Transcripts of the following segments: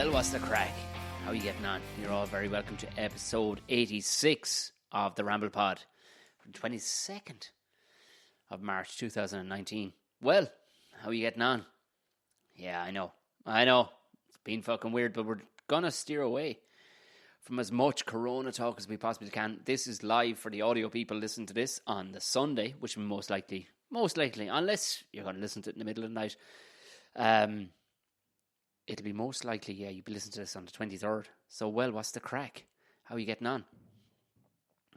Well, what's the crack? How are you getting on? You're all very welcome to episode 86 of the Ramble Pod from 22nd of March 2019. Well, how are you getting on? Yeah, I know. It's been fucking weird, but we're gonna steer away from as much Corona talk as we possibly can. This is live for the audio people listening to this on the Sunday, which will most likely, unless you're going to listen to it in the middle of the night, it'll be most likely, you'll be listening to this on the 23rd. So, well, what's the crack? How are you getting on?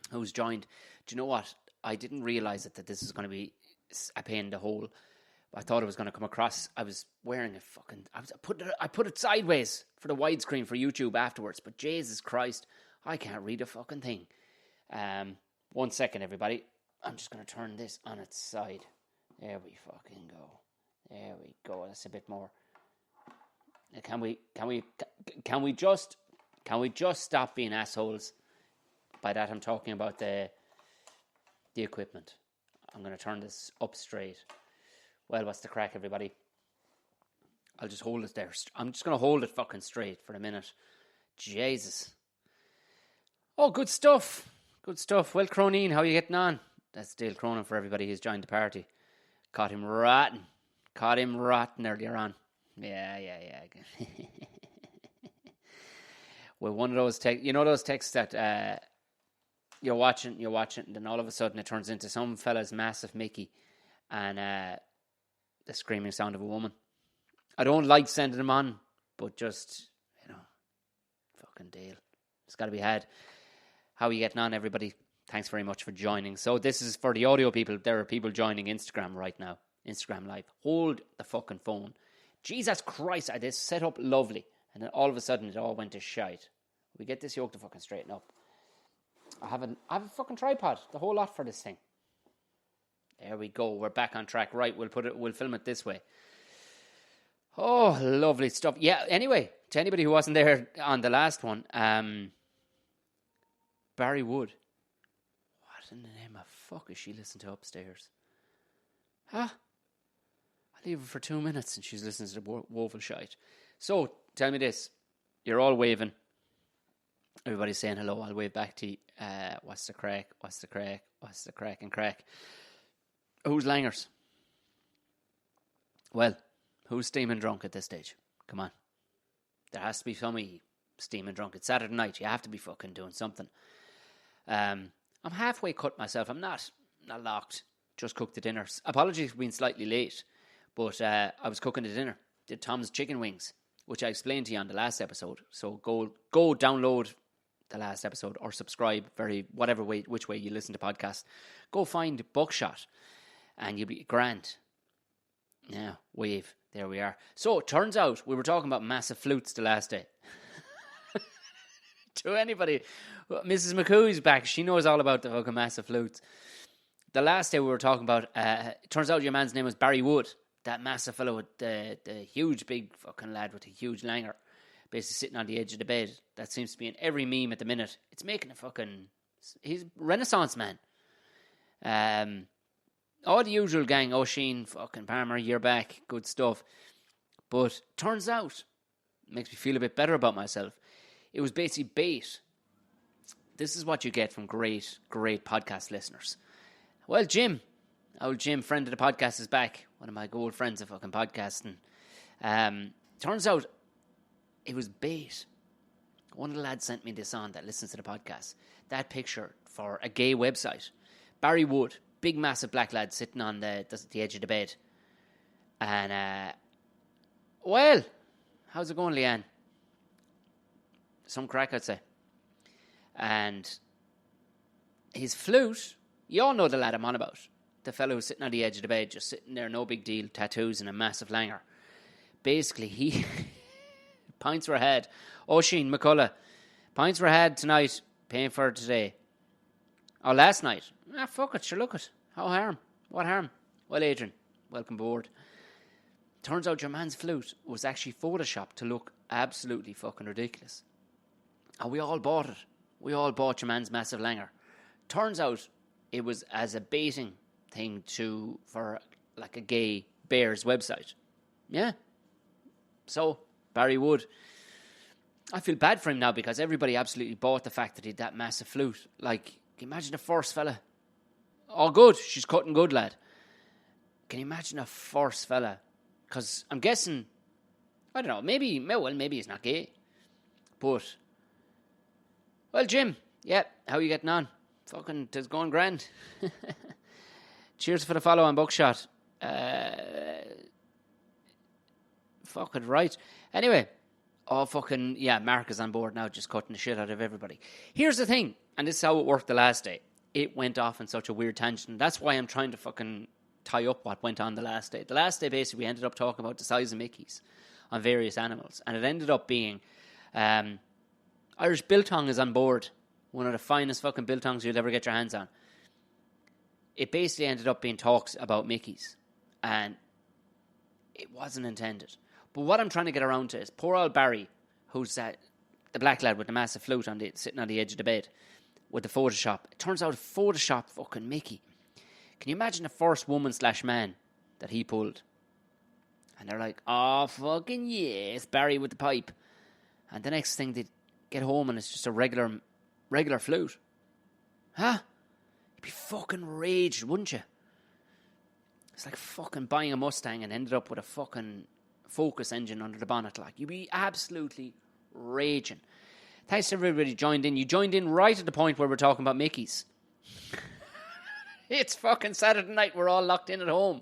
Who's joined? Do you know what? I didn't realise that this is going to be a pain in the hole. I thought it was going to come across. I was wearing I put it sideways for the widescreen for YouTube afterwards. But Jesus Christ, I can't read a fucking thing. 1 second, everybody. I'm just going to turn this on its side. There we fucking go. There we go. That's a bit more. Can we just stop being assholes? By that I'm talking about the equipment. I'm going to turn this up straight. Well, what's the crack, everybody? I'll just hold it there. I'm just going to hold it fucking straight for a minute. Jesus. Oh, good stuff. Good stuff. Well, Croneen, how are you getting on? That's Dale Cronin for everybody who's joined the party. Caught him rotten earlier on. Yeah. Well, one of those texts, those texts that you're watching, and then all of a sudden it turns into some fella's massive Mickey and the screaming sound of a woman. I don't like sending them on, but just, fucking Dale. It's got to be had. How are you getting on, everybody? Thanks very much for joining. So this is for the audio people. There are people joining Instagram right now. Instagram Live. Hold the fucking phone. Jesus Christ, I had this set up lovely. And then all of a sudden it all went to shite. We get this yoke to fucking straighten up. I have a fucking tripod. The whole lot for this thing. There we go. We're back on track. Right, we'll film it this way. Oh, lovely stuff. Yeah, anyway, to anybody who wasn't there on the last one, Barry Wood. What in the name of fuck is she listening to upstairs? Huh? I leave her for 2 minutes and she's listening to the woeful shite. So, tell me this. You're all waving. Everybody's saying hello. I'll wave back to you. What's the crack? What's the crack? What's the crack and crack? Who's langers? Well, who's steaming drunk at this stage? Come on. There has to be somebody steaming drunk. It's Saturday night. You have to be fucking doing something. I'm halfway cut myself. I'm not locked. Just cooked the dinner. Apologies for being slightly late. But I was cooking the dinner. Did Tom's chicken wings, which I explained to you on the last episode. So go download the last episode or subscribe, which way you listen to podcasts. Go find Buckshot and you'll be grand. Yeah, wave. There we are. So it turns out we were talking about massive flutes the last day. To anybody, Mrs. McCooey's back. She knows all about the fucking massive flutes. The last day we were talking about, it turns out your man's name was Barry Wood. That massive fellow with the huge big fucking lad with a huge langer. Basically sitting on the edge of the bed. That seems to be in every meme at the minute. It's making a fucking... He's a Renaissance man. All the usual gang. O'Sheen, fucking Palmer, you're back. Good stuff. But turns out, makes me feel a bit better about myself. It was basically bait. This is what you get from great podcast listeners. Well, old Jim, friend of the podcast, is back. One of my good friends of fucking podcasting. Turns out it was bait. One of the lads sent me this on that listens to the podcast. That picture for a gay website. Barry Wood, big massive black lad sitting on the edge of the bed. And, well, how's it going, Leanne? Some crack, I'd say. And his flute, you all know the lad I'm on about. The fellow who's sitting on the edge of the bed, just sitting there, no big deal, tattoos and a massive langer. Basically, he... pints were had. O'Sheen, McCullough. Pints were had tonight, paying for it today. Oh, last night. Fuck it, sure, look it. How harm? What harm? Well, Adrian, welcome aboard. Turns out your man's flute was actually photoshopped to look absolutely fucking ridiculous. And we all bought it. We all bought your man's massive langer. Turns out it was as a baiting thing for like a gay bear's website. Yeah. So, Barry Wood, I feel bad for him now because everybody absolutely bought the fact that he had that massive flute. Like, can you imagine the first fella? Oh, good. She's cutting good, lad. Can you imagine a first fella? Because I'm guessing, I don't know, maybe he's not gay. But, well, Jim, yeah, how are you getting on? Fucking, it's going grand. Cheers for the follow on Buckshot. Fucking right. Anyway, fucking, yeah, Mark is on board now, just cutting the shit out of everybody. Here's the thing, and this is how it worked the last day. It went off on such a weird tangent. That's why I'm trying to fucking tie up what went on the last day. The last day, basically, we ended up talking about the size of Mickeys on various animals. And it ended up being Irish biltong is on board. One of the finest fucking biltongs you'll ever get your hands on. It basically ended up being talks about Mickeys. And it wasn't intended. But what I'm trying to get around to is poor old Barry, who's the black lad with the massive flute sitting on the edge of the bed with the Photoshop. It turns out Photoshop fucking Mickey. Can you imagine the first woman/man that he pulled? And they're like, oh, fucking yes, Barry with the pipe. And the next thing they get home and it's just a regular flute. Huh? You'd be fucking raged, wouldn't you? It's like fucking buying a Mustang and ended up with a fucking Focus engine under the bonnet. Like, you'd be absolutely raging. Thanks to everybody joined in. You joined in right at the point where we're talking about Mickeys. It's fucking Saturday night. We're all locked in at home.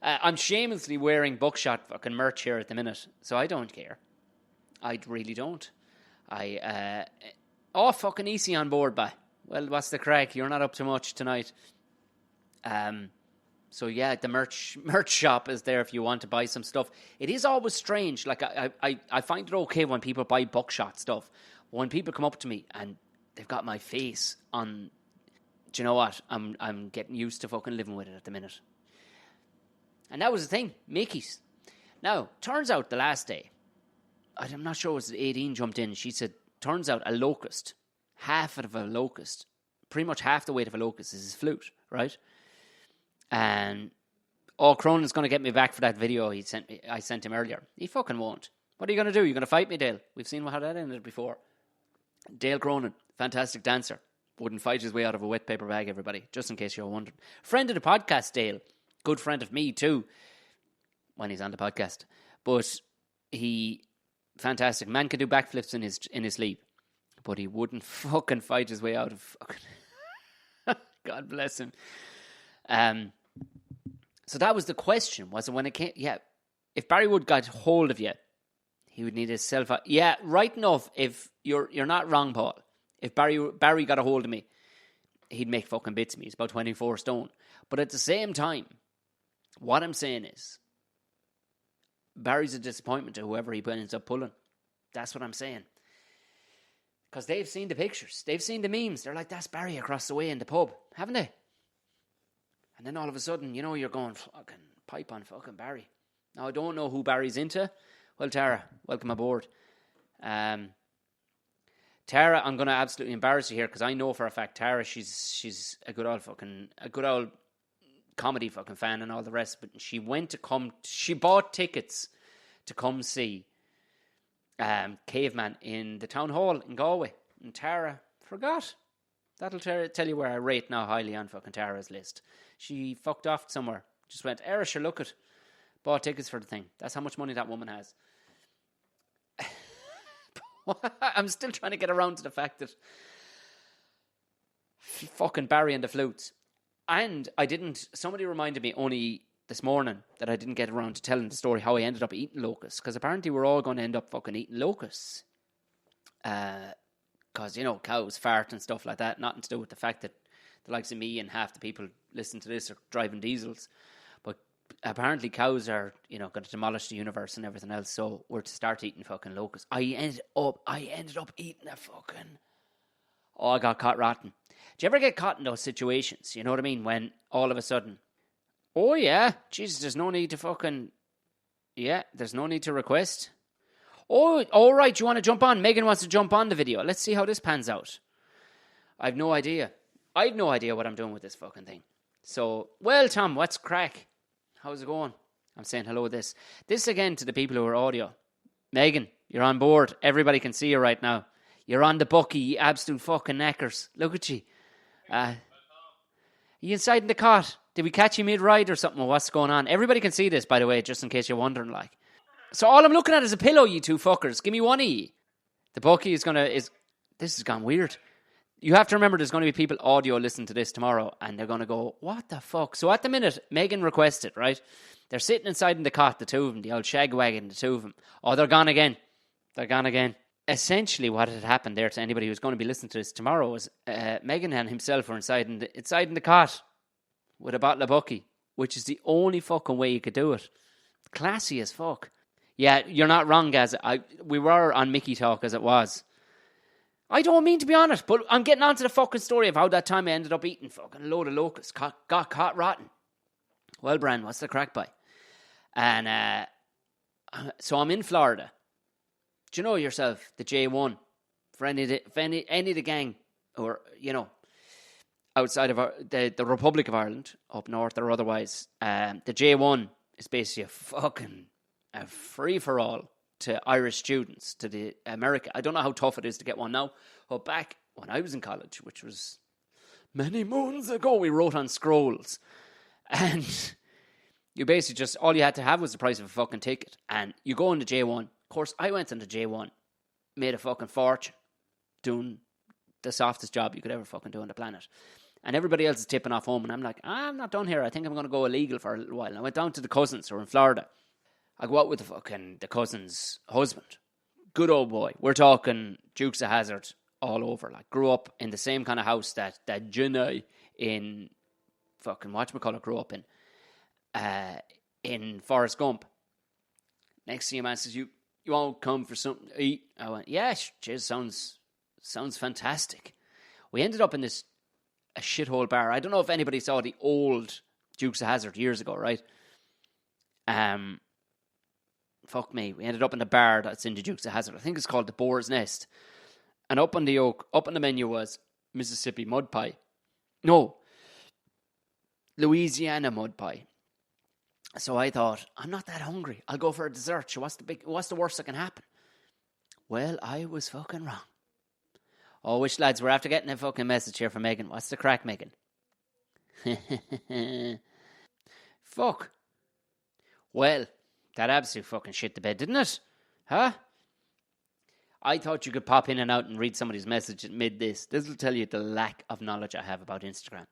I'm shamelessly wearing Buckshot fucking merch here at the minute, so I don't care. I really don't. Fucking easy on board, bye. Well, what's the crack? You're not up to much tonight. So yeah, the merch shop is there if you want to buy some stuff. It is always strange. Like I find it okay when people buy Buckshot stuff. When people come up to me and they've got my face on, do you know what? I'm getting used to fucking living with it at the minute. And that was the thing, Mickeys. Now, turns out the last day, I'm not sure it was 18 jumped in. She said, turns out a locust, half of a locust, pretty much half the weight of a locust is his flute, right? And Cronin's going to get me back for that video I sent him earlier. He fucking won't. What are you going to do? You're going to fight me, Dale? We've seen how that ended before. Dale Cronin, fantastic dancer. Wouldn't fight his way out of a wet paper bag, everybody, just in case you're wondering. Friend of the podcast, Dale. Good friend of me, too, when he's on the podcast. But fantastic. Man could do backflips in his sleep. But he wouldn't fucking fight his way out of fucking... God bless him. So that was the question, was it when it came? Yeah, if Barry Wood got hold of you, he would need his self. Yeah, right enough. If you're not wrong, Paul. If Barry got a hold of me, he'd make fucking bits of me. He's about 24 stone. But at the same time, what I'm saying is, Barry's a disappointment to whoever he ends up pulling. That's what I'm saying. Because they've seen the pictures, they've seen the memes. They're like, that's Barry across the way in the pub, haven't they? And then all of a sudden, you're going, fucking pipe on fucking Barry. Now, I don't know who Barry's into. Well, Tara, welcome aboard. Tara, I'm going to absolutely embarrass you here because I know for a fact Tara, she's a good old comedy fucking fan and all the rest. But she bought tickets to come see Caveman in the town hall in Galway. And Tara forgot. That'll tell you where I rate now highly on fucking Tara's list. She fucked off somewhere. Just went, sure, look it. Bought tickets for the thing. That's how much money that woman has. I'm still trying to get around to the fact that fucking Barry and the flutes. And somebody reminded me only this morning that I didn't get around to telling the story how I ended up eating locusts. Because apparently we're all going to end up fucking eating locusts. Because, cows fart and stuff like that. Nothing to do with the fact that the likes of me and half the people listening to this are driving diesels. But apparently cows are, going to demolish the universe and everything else. So we're to start eating fucking locusts. I ended up eating a fucking... Oh, I got caught rotten. Do you ever get caught in those situations? You know what I mean? When all of a sudden... Oh, yeah. Jesus, there's no need to fucking... Yeah, there's no need to request... Oh, all right, you want to jump on? Megan wants to jump on the video. Let's see how this pans out. I've no idea what I'm doing with this fucking thing. So, well, Tom, what's crack? How's it going? I'm saying hello to this. This, again, to the people who are audio. Megan, you're on board. Everybody can see you right now. You're on the bucky, you absolute fucking knackers. Look at you. You inside in the cot? Did we catch you mid-ride or something? What's going on? Everybody can see this, by the way, just in case you're wondering, like. So all I'm looking at is a pillow, you two fuckers. Give me one of ye. The bucky is this has gone weird. You have to remember there's going to be people audio listening to this tomorrow and they're going to go, what the fuck? So at the minute, Megan requested, right? They're sitting inside in the cot, the two of them, the old shag wagon, the two of them. Oh, they're gone again. They're gone again. Essentially what had happened there to anybody who's going to be listening to this tomorrow was Megan and himself were inside in the cot with a bottle of bucky, which is the only fucking way you could do it. Classy as fuck. Yeah, you're not wrong, Gaz. We were on Mickey talk as it was. I don't mean to be honest, but I'm getting on to the fucking story of how that time I ended up eating fucking a load of locusts. Got caught rotten. Well, Bran, what's the crack by? And so I'm in Florida. Do you know yourself, the J1, for any of the gang, or, you know, outside of the Republic of Ireland, up north or otherwise, the J1 is basically a free-for-all to Irish students, to the America. I don't know how tough it is to get one now, but back when I was in college, which was many moons ago, we wrote on scrolls. And you basically just, all you had to have was the price of a fucking ticket. And you go into J1. Of course, I went into J1, made a fucking fortune, doing the softest job you could ever fucking do on the planet. And everybody else is tipping off home. And I'm like, I'm not done here. I think I'm going to go illegal for a little while. And I went down to the cousins who are in Florida. I go out with the cousin's husband. Good old boy. We're talking Dukes of Hazzard all over. Like, grew up in the same kind of house that Jenny in fucking whatchamacallit grew up in Forrest Gump. Next thing your man says, you won't come for something to eat? I went, yeah, cheers, sounds fantastic. We ended up in a shithole bar. I don't know if anybody saw the old Dukes of Hazzard years ago, right? Fuck me. We ended up in a bar that's in the Dukes of Hazzard. I think it's called the Boar's Nest. And up on the menu was Mississippi mud pie. No, Louisiana mud pie. So I thought, I'm not that hungry. I'll go for a dessert. So what's the worst that can happen? Well, I was fucking wrong. Oh, wish lads, we're after getting a fucking message here from Megan. What's the crack, Megan? Fuck. Well, that absolute fucking shit the bed, didn't it? Huh? I thought you could pop in and out and read somebody's message mid this. This will tell you the lack of knowledge I have about Instagram.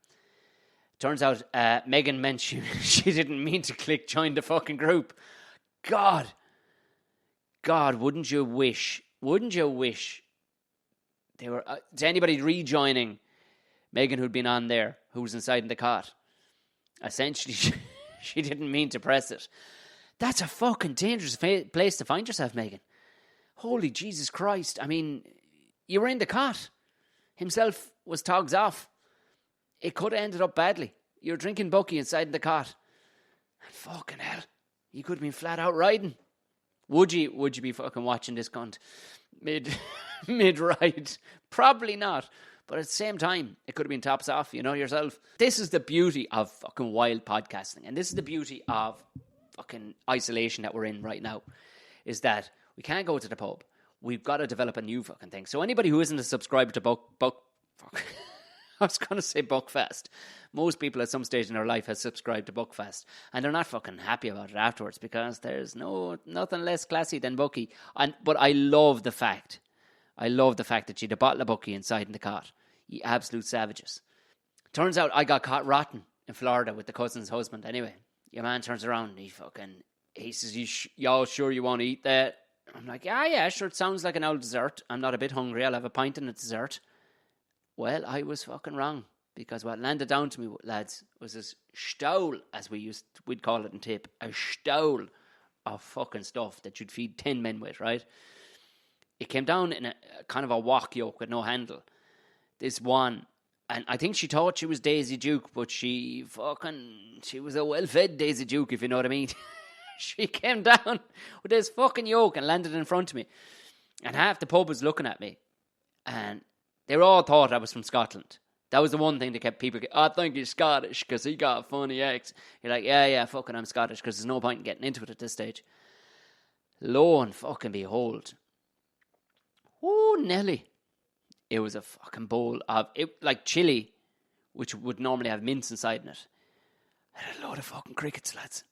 Turns out Megan mentioned she didn't mean to click join the fucking group. God, wouldn't you wish they were to anybody rejoining Megan who'd been on there, who was inside in the cot. Essentially, she didn't mean to press it. That's a fucking dangerous place to find yourself, Megan. Holy Jesus Christ. I mean, you were in the cot. Himself was togs off. It could have ended up badly. You're drinking bucky inside the cot. And fucking hell, you could have been flat out riding. Would you be fucking watching this cunt mid-ride? Probably not. But at the same time, it could have been tops off, you know yourself. This is the beauty of fucking wild podcasting. And this is the beauty of fucking isolation that we're in right now. Is that we can't go to the pub. We've got to develop a new fucking thing. So anybody who isn't a subscriber to I was going to say Buckfast. Most people at some stage in their life have subscribed to Buckfast. And they're not fucking happy about it afterwards because there's nothing less classy than Bucky. But I love the fact that you had a bottle of Bucky inside in the cot. You absolute savages. Turns out I got caught rotten in Florida with the cousin's husband. Anyway, your man turns around and he says, y'all sure you want to eat that? I'm like, yeah, sure, it sounds like an old dessert. I'm not a bit hungry. I'll have a pint and a dessert. Well, I was fucking wrong, because what landed down to me, lads, was this stole, as we'd call it in Tip, a stole of fucking stuff that you'd feed 10 men with, right? It came down in a kind of a wok yoke with no handle. This one, and I think she thought she was Daisy Duke, but she was a well-fed Daisy Duke, if you know what I mean. She came down with this fucking yoke and landed in front of me. And half the pub was looking at me. And they all thought I was from Scotland. That was the one thing that kept people I think he's Scottish because he got a funny ex. You're like, yeah, fucking I'm Scottish because there's no point in getting into it at this stage. Lo and fucking behold, oh Nelly, it was a fucking bowl of it, like chili, which would normally have mince inside in it. And a load of fucking crickets, lads.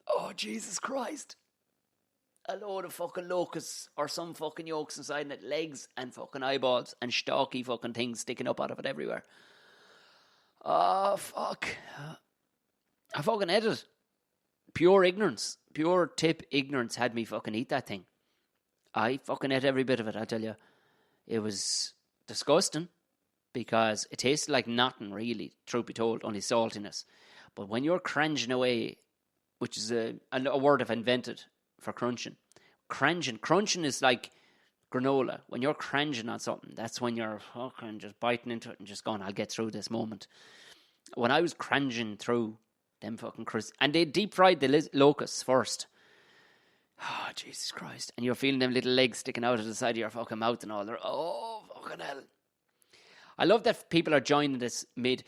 Oh Jesus Christ! A load of fucking locusts or some fucking yolks inside in it, legs and fucking eyeballs and stalky fucking things sticking up out of it everywhere. Oh fuck! I fucking ate it. Pure ignorance, pure tip ignorance had me fucking eat that thing. I fucking ate every bit of it, I tell you. It was disgusting because it tasted like nothing really, truth be told, only saltiness. But when you're cranging away, which is a word I've invented for crunching. Crunching is like granola. When you're cranging on something, that's when you're fucking just biting into it and just going, I'll get through this moment. When I was cranging through them fucking crisps, and they deep fried the locusts first. Oh, Jesus Christ. And you're feeling them little legs sticking out of the side of your fucking mouth and all. Oh, fucking hell. I love that people are joining this mid.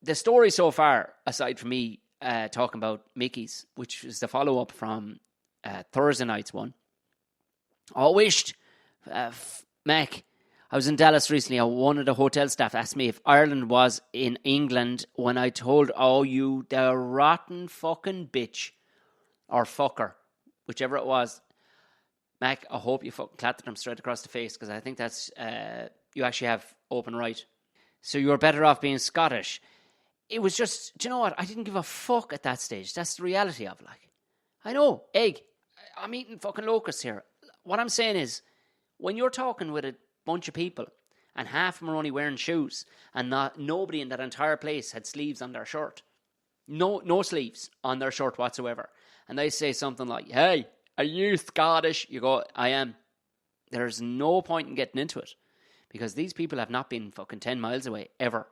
The story so far, aside from me talking about Mickey's, which is the follow-up from Thursday night's one. I wished, Mac, I was in Dallas recently. One of the hotel staff asked me if Ireland was in England when I told, oh, you the rotten fucking bitch or fucker, whichever it was. Mac, I hope you fucking clattered them straight across the face because I think that's, you actually have open right. So you were better off being Scottish. It was just, do you know what? I didn't give a fuck at that stage. That's the reality of it. Like, I know, egg. I'm eating fucking locusts here. What I'm saying is, when you're talking with a bunch of people and half of them are only wearing shoes and nobody in that entire place had sleeves on their shirt, no sleeves on their shirt whatsoever, and they say something like, hey, are you Scottish? You go, I am. There's no point in getting into it because these people have not been fucking 10 miles away ever.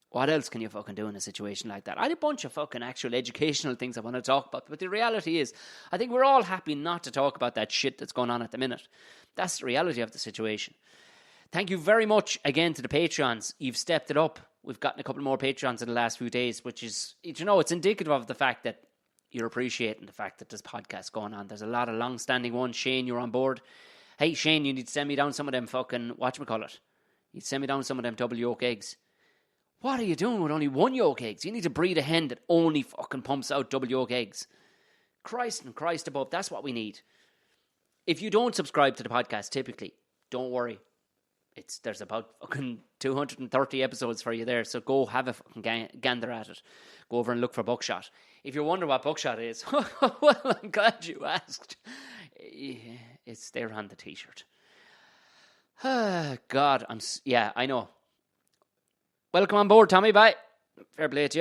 What else can you fucking do in a situation like that? I had a bunch of fucking actual educational things I want to talk about, but the reality is, I think we're all happy not to talk about that shit that's going on at the minute. That's the reality of the situation. Thank you very much again to the Patreons. You've stepped it up. We've gotten a couple more Patreons in the last few days, which is, you know, it's indicative of the fact that you're appreciating the fact that this podcast going on. There's a lot of long-standing ones. Shane, you're on board. Hey, Shane, you need to send me down some of them fucking, whatchamacallit. You send me down some of them double yolk eggs. What are you doing with only one yolk eggs? You need to breed a hen that only fucking pumps out double yolk eggs. Christ and Christ above, that's what we need. If you don't subscribe to the podcast, typically, don't worry. There's about fucking 230 episodes for you there, so go have a fucking gander at it. Go over and look for Buckshot. If you wonder what Buckshot is, well, I'm glad you asked. It's there on the t-shirt. God, yeah, I know. Welcome on board, Tommy. Bye. Fair play to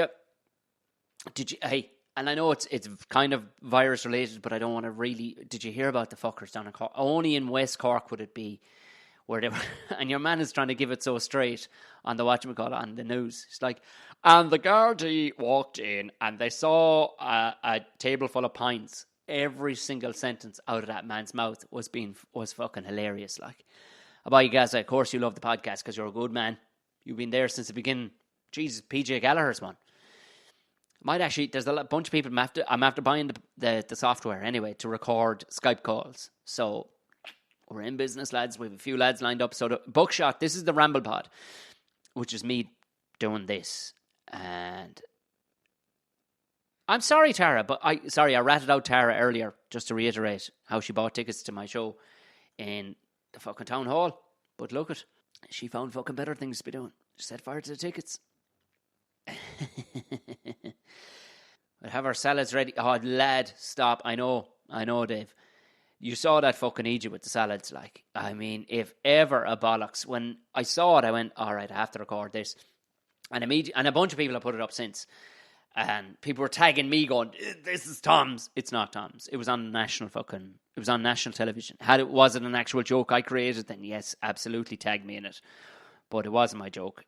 you. Hey, and I know it's kind of virus related, but I don't want to really. Did you hear about the fuckers down in Cork? Only in West Cork would it be where they were, and your man is trying to give it so straight on the whatchamacallit on the news. It's like, and the Gardaí walked in and they saw a table full of pints. Every single sentence out of that man's mouth was fucking hilarious. Like, about you guys, of course you love the podcast because you're a good man. You've been there since the beginning. Jesus, PJ Gallagher's one. Might actually, there's a bunch of people. I'm after buying the software anyway to record Skype calls. So we're in business, lads. We have a few lads lined up. So the Buckshot, this is the Ramble pod, which is me doing this. And I'm sorry, Tara, but I ratted out Tara earlier just to reiterate how she bought tickets to my show in the fucking town hall. But look it. She found fucking better things to be doing. She set fire to the tickets. We'll have our salads ready. Oh, lad, stop. I know, Dave. You saw that fucking Egypt with the salads, like. I mean, if ever a bollocks. When I saw it, I went, all right, I have to record this. And a bunch of people have put it up since. And people were tagging me going, this is Tom's. It's not Tom's. It was on national television. Was it an actual joke I created? Then yes, absolutely tag me in it. But it wasn't my joke.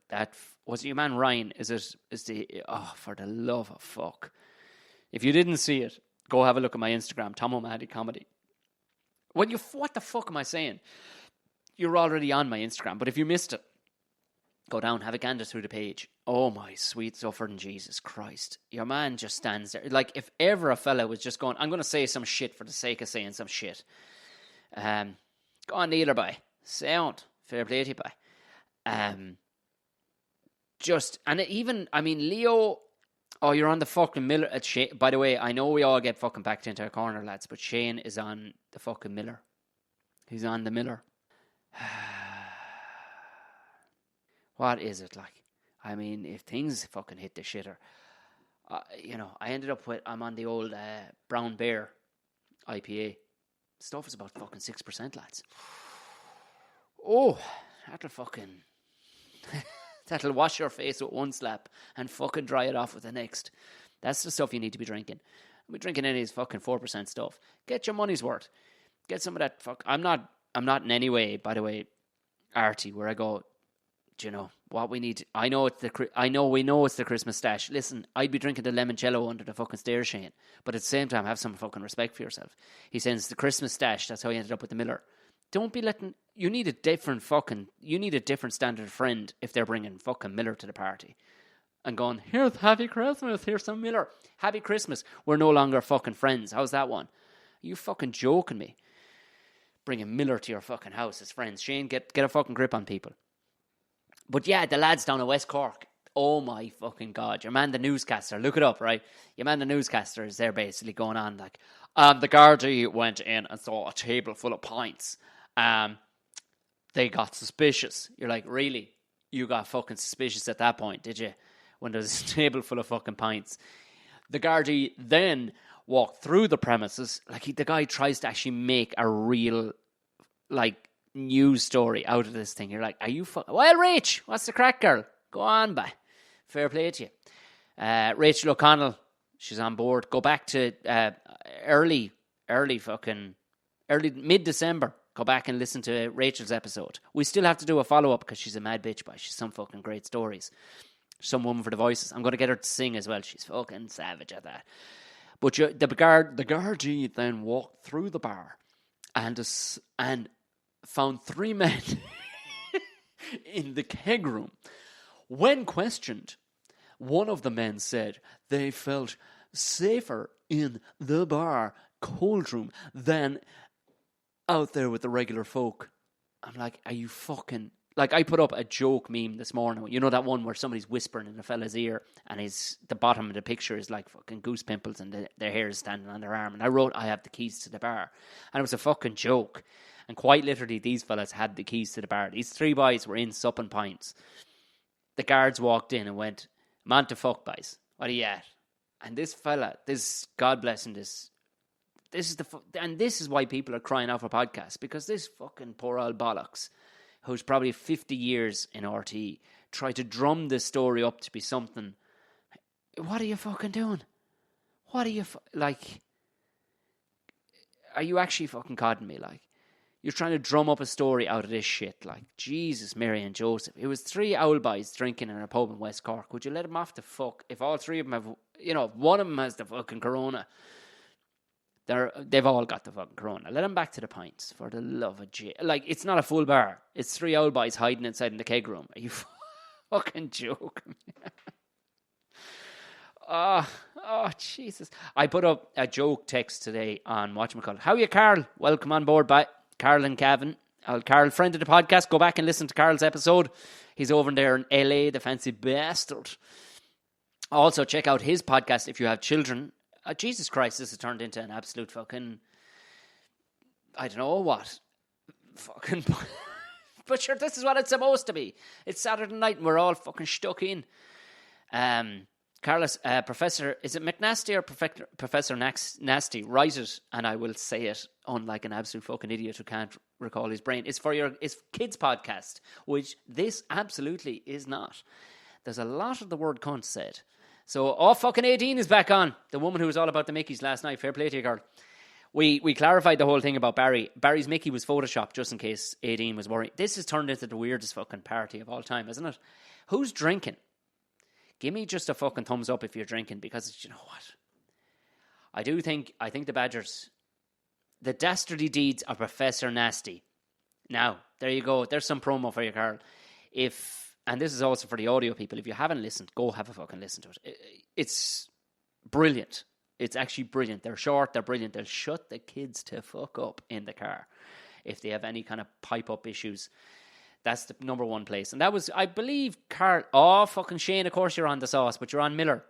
Was it your man Ryan? For the love of fuck. If you didn't see it, go have a look at my Instagram, Tom O'Mahony Comedy. What the fuck am I saying? You're already on my Instagram, but if you missed it, Go down, have a gander through the page. Oh my sweet suffering Jesus Christ. Your man just stands there. Like, if ever a fella was just going, I'm going to say some shit for the sake of saying some shit. Go on, Nealer, boy. Sound. Fair play to you, boy. Leo... Oh, you're on the fucking Miller. By the way, I know we all get fucking backed into a corner, lads, but Shane is on the fucking Miller. He's on the Miller. What is it like? I mean, if things fucking hit the shitter, I ended up with, I'm on the old Brown Bear IPA. Stuff is about fucking 6%, lads. Oh, that'll fucking... That'll wash your face with one slap and fucking dry it off with the next. That's the stuff you need to be drinking. We're drinking any of this fucking 4% stuff. Get your money's worth. Get some of that I'm not in any way, by the way, arty, where I go, do you know what we need? We know it's the Christmas stash. Listen, I'd be drinking the limoncello under the fucking stairs, Shane. But at the same time, have some fucking respect for yourself. He says the Christmas stash. That's how he ended up with the Miller. Don't be letting... You need a different standard friend if they're bringing fucking Miller to the party. And going, here's Happy Christmas, here's some Miller. Happy Christmas. We're no longer fucking friends. How's that one? Are you fucking joking me? Bringing Miller to your fucking house as friends. Shane, get a fucking grip on people. But yeah, the lads down at West Cork. Oh my fucking God. Your man, the newscaster. Look it up, right? Your man, the newscaster, is there basically going on like, the Gardaí went in and saw a table full of pints. They got suspicious. You're like, really? You got fucking suspicious at that point, did you? When there's a table full of fucking pints. The Gardaí then walked through the premises. Like, the guy tries to actually make a real, like, news story out of this thing. You're like, are you well, Rach, what's the crack, girl? Go on, bye. Fair play to you. Rachel O'Connell, she's on board. Go back to early mid-December. Go back and listen to Rachel's episode. We still have to do a follow-up because she's a mad bitch, but she's some fucking great stories. Some woman for the voices. I'm going to get her to sing as well. She's fucking savage at that. But the Gardaí then walked through the bar and found 3 men in the keg room. When questioned, one of the men said they felt safer in the bar cold room than out there with the regular folk. I'm like, are you fucking... Like, I put up a joke meme this morning. You know that one where somebody's whispering in a fella's ear and the bottom of the picture is like fucking goose pimples and their hair is standing on their arm. And I wrote, I have the keys to the bar. And it was a fucking joke. And quite literally, these fellas had the keys to the bar. These 3 boys were in supping pints. The guards walked in and went, man to fuck, boys. What are you at? And this fella, God bless him, this is why people are crying out for podcasts, because this fucking poor old bollocks, who's probably 50 years in RT, tried to drum this story up to be something. What are you fucking doing? What are you, like, are you actually fucking codding me? Like, you're trying to drum up a story out of this shit. Like, Jesus, Mary and Joseph. It was 3 old boys drinking in a pub in West Cork. Would you let them off the fuck? If all 3 of them have, if one of them has the fucking corona, they've all got the fucking corona. Let them back to the pints, for the love of J. Like, it's not a full bar. It's 3 old boys hiding inside in the keg room. Are you fucking joking? Oh, Jesus. I put up a joke text today on whatchamacallit. How are you, Carl? Welcome on board by Carl and Gavin. Carl, friend of the podcast. Go back and listen to Carl's episode. He's over there in LA, the fancy bastard. Also, check out his podcast if you have children. Jesus Christ, this has turned into an absolute fucking... I don't know what. Fucking... But sure, this is what it's supposed to be. It's Saturday night and we're all fucking stuck in. Carlos, Professor... Is it McNasty or Professor Nasty? Write it and I will say it unlike an absolute fucking idiot who can't recall his brain. It's for your kids' podcast, which this absolutely is not. There's a lot of the word cunt said. So, fucking 18 is back on. The woman who was all about the Mickeys last night. Fair play to you, girl. We clarified the whole thing about Barry. Barry's Mickey was photoshopped just in case 18 was worried. This has turned into the weirdest fucking party of all time, isn't it? Who's drinking? Give me just a fucking thumbs up if you're drinking, because you know what? I think the Badgers, the dastardly deeds of Professor Nasty. Now, there you go. There's some promo for you, Carl. If and this is also for the audio people, if you haven't listened, go have a fucking listen to it. It's brilliant. It's actually brilliant. They're short, they're brilliant. They'll shut the kids to fuck up in the car if they have any kind of pipe up issues. That's the number one place. And that was, I believe, Carl. Oh, fucking Shane, of course you're on the sauce, but you're on Miller.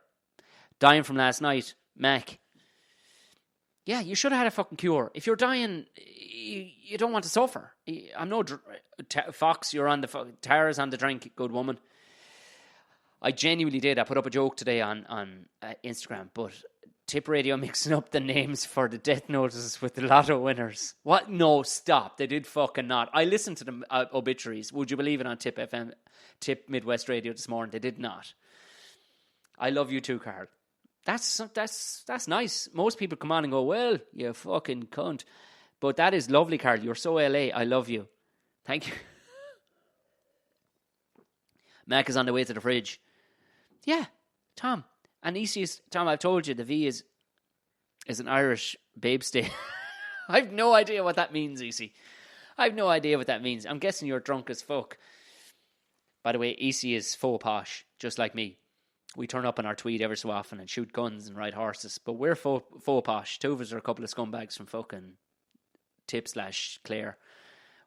Dying from last night. Mac. Yeah, you should have had a fucking cure. If you're dying, you don't want to suffer. I'm no Fox, you're on the Tara's on the drink, good woman. I genuinely did. I put up a joke today on Instagram, but Tip Radio mixing up the names for the death notices with the lotto winners. What? No, stop. They did fucking not. I listened to the obituaries. Would you believe it, on Tip FM, Tip Midwest Radio this morning? They did not. I love you too, Carl. That's nice. Most people come on and go, well, you fucking cunt. But that is lovely, Carl. You're so LA. I love you. Thank you. Mac is on the way to the fridge. Yeah, Tom. And EC Tom, I've told you, the V is an Irish babe state. I have no idea what that means, EC. I have no idea what that means. I'm guessing you're drunk as fuck. By the way, EC is faux posh, just like me. We turn up in our tweed ever so often and shoot guns and ride horses. But we're faux posh. Two of us are a couple of scumbags from fucking Tip/Clare.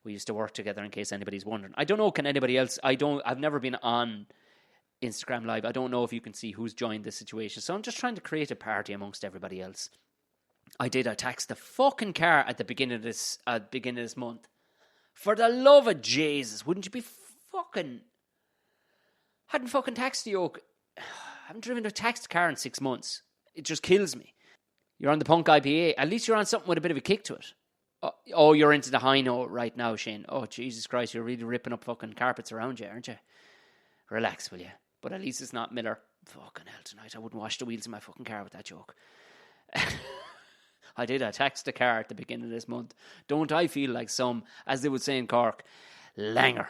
We used to work together, in case anybody's wondering. I don't know, can anybody else... I've never been on Instagram Live. I don't know if you can see who's joined this situation. So I'm just trying to create a party amongst everybody else. I taxed the fucking car at the beginning of this month. For the love of Jesus, wouldn't you be fucking... Hadn't fucking taxed the yoke. I haven't driven a taxed car in 6 months. It just kills me. You're on the Punk IPA. At least you're on something with a bit of a kick to it. Oh, you're into the high note right now, Shane. Oh, Jesus Christ, you're really ripping up fucking carpets around you, aren't you? Relax, will you? But at least it's not Miller. Fucking hell, tonight I wouldn't wash the wheels in my fucking car with that joke. I taxed the car at the beginning of this month. Don't I feel like some, as they would say in Cork, langer.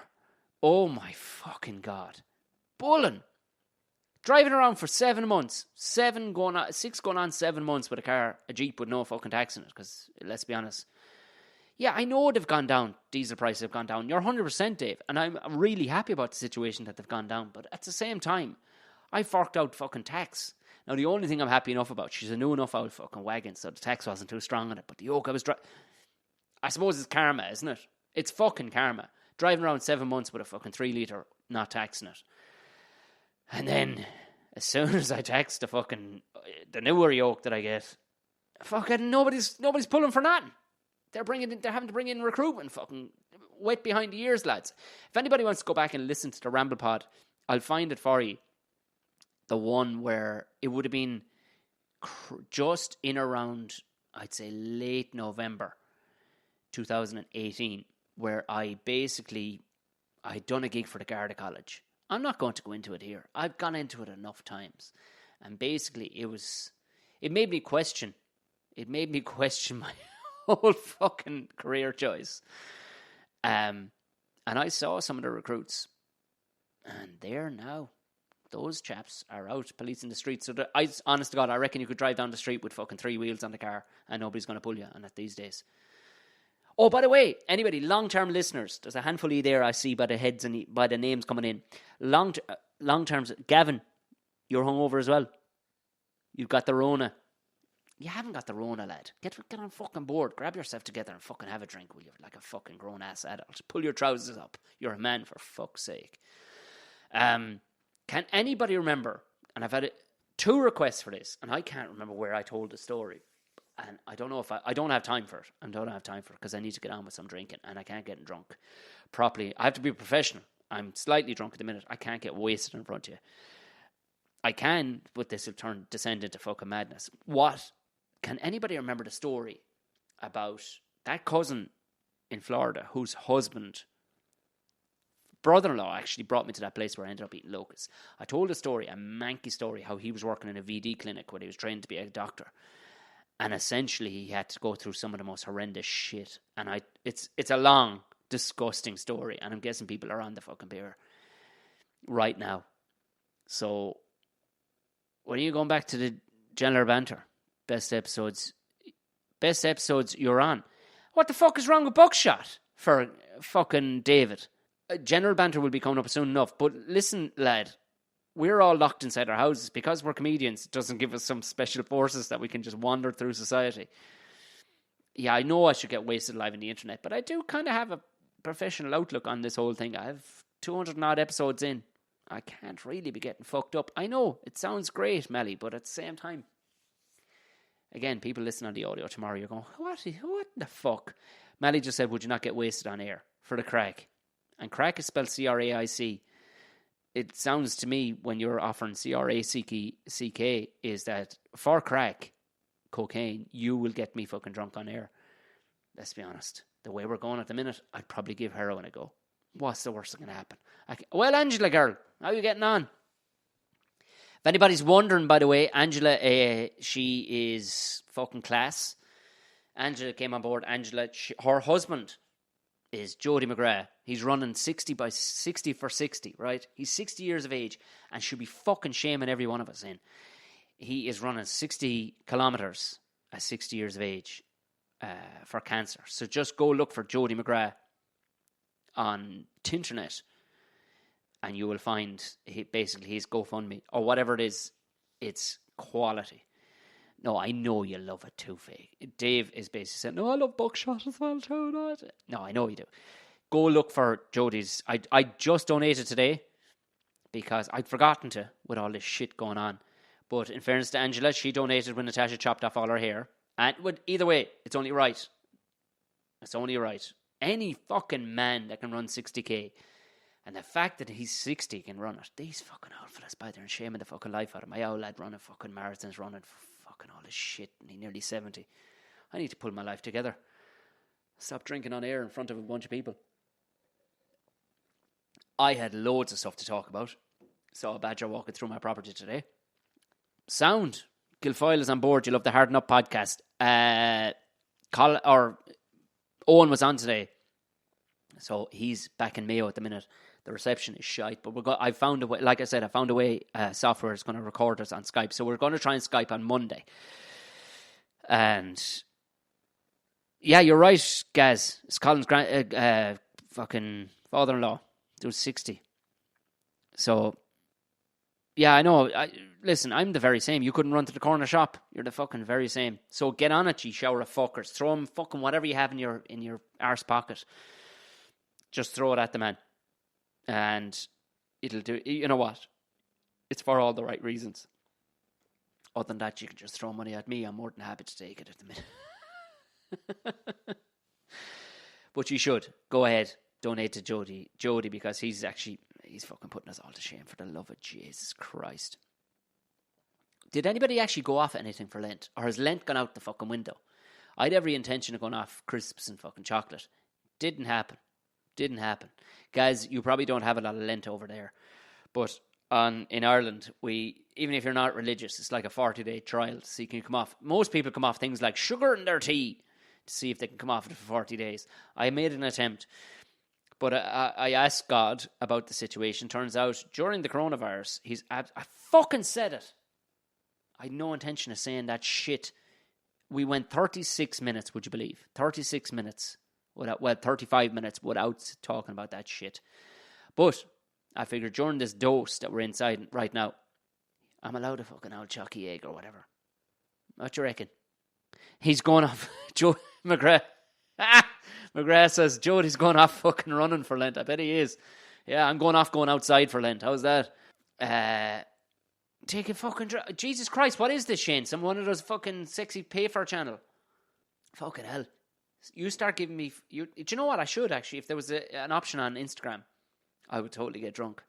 Oh my fucking God. Bullen. Driving around for 7 months. 6 going on 7 months with a Jeep with no fucking tax in it. Because, let's be honest. Yeah, I know they've gone down. Diesel prices have gone down. You're 100%, Dave. And I'm really happy about the situation that they've gone down. But at the same time, I forked out fucking tax. Now, the only thing I'm happy enough about, she's a new enough old fucking wagon, so the tax wasn't too strong on it. But the yoke I was I suppose it's karma, isn't it? It's fucking karma. Driving around 7 months with a fucking 3 litre, not taxing it. And then, as soon as I tax the newer yoke that I get, fucking nobody's pulling for nothing. They're having to bring in recruitment, fucking wet behind the ears, lads. If anybody wants to go back and listen to the Ramble pod, I'll find it for you. The one where it would have been just in around, I'd say, late November 2018, where I'd done a gig for the Garda College. I'm not going to go into it here. I've gone into it enough times. And basically, it made me question my whole fucking career choice. And I saw some of the recruits. And there now, those chaps are out policing the streets. So honest to God, I reckon you could drive down the street with fucking 3 wheels on the car and nobody's going to pull you on it these days. Oh, by the way, anybody, long-term listeners, there's a handful of you there I see by the heads and by the names coming in. Long-terms, Gavin, you're hungover as well. You've got the Rona. You haven't got the Rona, lad. Get on fucking board. Grab yourself together and fucking have a drink, will you? Like a fucking grown-ass adult. Pull your trousers up. You're a man, for fuck's sake. Can anybody remember, and I've had 2 requests for this, and I can't remember where I told the story. And I don't know if I don't have time for it. I don't have time for it because I need to get on with some drinking and I can't get drunk properly. I have to be professional. I'm slightly drunk at the minute. I can't get wasted in front of you. I can, but this will descend into fucking madness. Can anybody remember the story about that cousin in Florida whose brother-in-law actually brought me to that place where I ended up eating locusts? I told a manky story, how he was working in a VD clinic where he was trained to be a doctor. And essentially, he had to go through some of the most horrendous shit. And it's a long, disgusting story. And I'm guessing people are on the fucking beer right now. So, when are you going back to the general banter? Best episodes you're on. What the fuck is wrong with Buckshot for fucking David? General banter will be coming up soon enough. But listen, lad, we're all locked inside our houses. Because we're comedians, it doesn't give us some special forces that we can just wander through society. Yeah, I know I should get wasted live on the internet, but I do kind of have a professional outlook on this whole thing. I have 200 and odd episodes in. I can't really be getting fucked up. I know, it sounds great, Melly, but at the same time, again, people listen on the audio tomorrow, you're going, what the fuck? Melly just said, would you not get wasted on air for the crack? And crack is spelled C-R-A-I-C. It sounds to me, when you're offering C-R-A-C-K, is that for crack, cocaine, you will get me fucking drunk on air. Let's be honest. The way we're going at the minute, I'd probably give heroin a go. What's the worst that can happen? Well, Angela, girl, how are you getting on? If anybody's wondering, by the way, Angela, she is fucking class. Angela came on board. Angela, her husband is Jody McGrath. He's running 60 by 60 for 60, right? He's 60 years of age and should be fucking shaming every one of us in. He is running 60 kilometres at 60 years of age for cancer. So just go look for Jody McGrath on Tinternet and you will find basically his GoFundMe or whatever it is. It's quality. No, I know you love it too, Faye. Dave is basically saying, no, I love Buckshot as well too. No, I know you do. Go look for Jody's. I just donated today because I'd forgotten to with all this shit going on. But in fairness to Angela, she donated when Natasha chopped off all her hair. And either way, it's only right. It's only right. Any fucking man that can run 60k, and the fact that he's 60 can run it, these fucking old fellas by there and shaming the fucking life out of my old lad running fucking marathons, running fucking all this shit, and he's nearly 70. I need to pull my life together. Stop drinking on air in front of a bunch of people. I had loads of stuff to talk about. Saw a badger walking through my property today. Sound. Guilfoyle is on board. You love the Harden Up podcast. Owen was on today. So he's back in Mayo at the minute. The reception is shite. But I found a way, like I said, I found a way software is going to record us on Skype. So we're going to try and Skype on Monday. And yeah, you're right, Gaz. It's Colin's fucking father-in-law. He was 60. So yeah, I know. Listen, I'm the very same. You couldn't run to the corner shop. You're the fucking very same. So get on it, you shower of fuckers. Throw them fucking whatever you have in your arse pocket. Just throw it at the man. And it'll do. You know what? It's for all the right reasons. Other than that, you can just throw money at me. I'm more than happy to take it at the minute. But you should. Go ahead. Donate to Jody, because he's fucking putting us all to shame, for the love of Jesus Christ. Did anybody actually go off anything for Lent? Or has Lent gone out the fucking window? I had every intention of going off crisps and fucking chocolate. Didn't happen. Guys, you probably don't have a lot of Lent over there. But in Ireland, even if you're not religious, it's like a 40-day trial to see can you come off. Most people come off things like sugar in their tea to see if they can come off it for 40 days. I made an attempt. But I asked God about the situation. Turns out, during the coronavirus, I fucking said it. I had no intention of saying that shit. We went 36 minutes, would you believe? 36 minutes. 35 minutes without talking about that shit. But I figured during this dose that we're inside right now, I'm allowed a fucking old chalky egg or whatever. What do you reckon? He's going off. Joe McGrath. McGrath says, Jody's going off fucking running for Lent. I bet he is. Yeah, I'm going outside for Lent. How's that? Take a fucking... Jesus Christ, what is this, Shane? One of those fucking sexy pay-for channel. Fucking hell. You start giving me... Do you know what? I should, actually. If there was an option on Instagram, I would totally get drunk.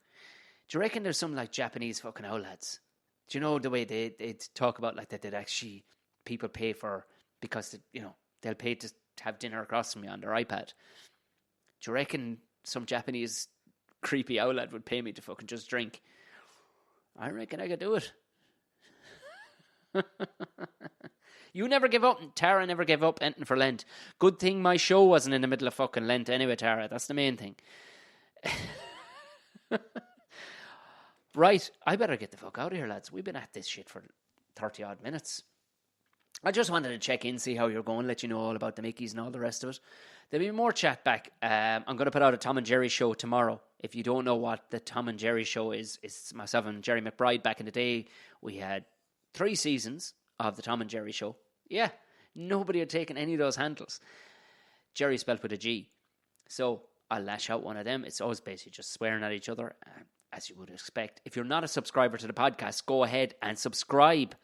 Do you reckon there's some, like, Japanese fucking old lads? Do you know the way they talk about, like, that they'd actually... People pay for... Because, they'll pay to have dinner across from me on their iPad. Do you reckon some Japanese creepy old lad would pay me to fucking just drink? I reckon I could do it. You never give up. Tara never gave up anything for Lent. Good thing my show wasn't in the middle of fucking Lent anyway, Tara. That's the main thing. Right, I better get the fuck out of here, lads. We've been at this shit for 30 odd minutes. I just wanted to check in, see how you're going, let you know all about the Mickeys and all the rest of it. There'll be more chat back. I'm going to put out a Tom and Jerry show tomorrow. If you don't know what the Tom and Jerry show is, it's myself and Jerry McBride. Back in the day, we had 3 seasons of the Tom and Jerry show. Yeah, nobody had taken any of those handles. Jerry spelled with a G. So I'll lash out one of them. It's always basically just swearing at each other, as you would expect. If you're not a subscriber to the podcast, go ahead and subscribe,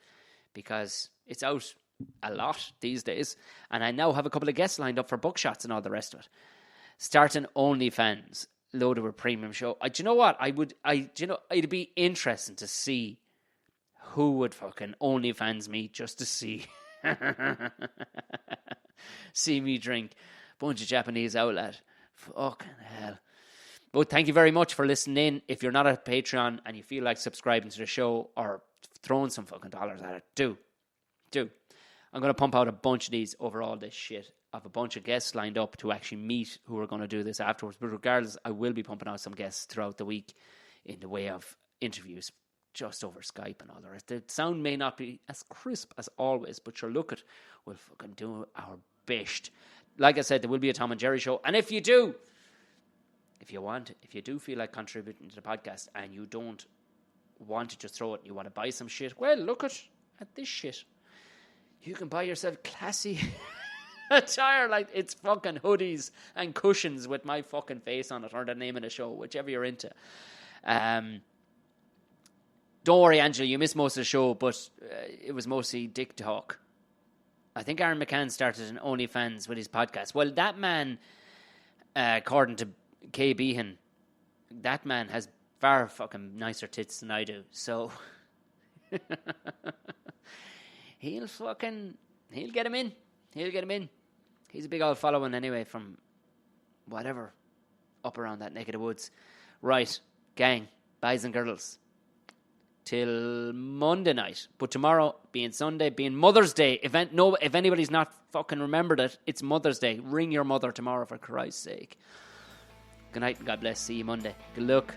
because it's out a lot these days. And I now have a couple of guests lined up for Buckshots and all the rest of it. Starting OnlyFans, load of a premium show. Do you know what? It'd be interesting to see who would fucking OnlyFans me just to see see me drink. Bunch of Japanese outlet. Fucking hell. But thank you very much for listening in. If you're not a Patreon and you feel like subscribing to the show or throwing some fucking dollars at it, do. I'm going to pump out a bunch of these over all this shit. I have a bunch of guests lined up to actually meet who are going to do this afterwards. But regardless, I will be pumping out some guests throughout the week in the way of interviews just over Skype and all the rest. The sound may not be as crisp as always, but sure, look it, we'll fucking do our best. Like I said, there will be a Tom and Jerry show. And if you do feel like contributing to the podcast and you don't want to just throw it, you want to buy some shit, well, look at this shit. You can buy yourself classy attire, like it's fucking hoodies and cushions with my fucking face on it, or the name of the show, whichever you're into. Don't worry, Angela, you missed most of the show, but it was mostly dick talk. I think Aaron McCann started an OnlyFans with his podcast. Well, that man, according to Kay Behan, that man has far fucking nicer tits than I do. So he'll get him in. He's a big old following anyway from whatever up around that neck of the woods. Right, gang, boys and girls. Till Monday night. But tomorrow, being Sunday, being Mother's Day, if anybody's not fucking remembered it, it's Mother's Day. Ring your mother tomorrow, for Christ's sake. Good night and God bless. See you Monday. Good luck.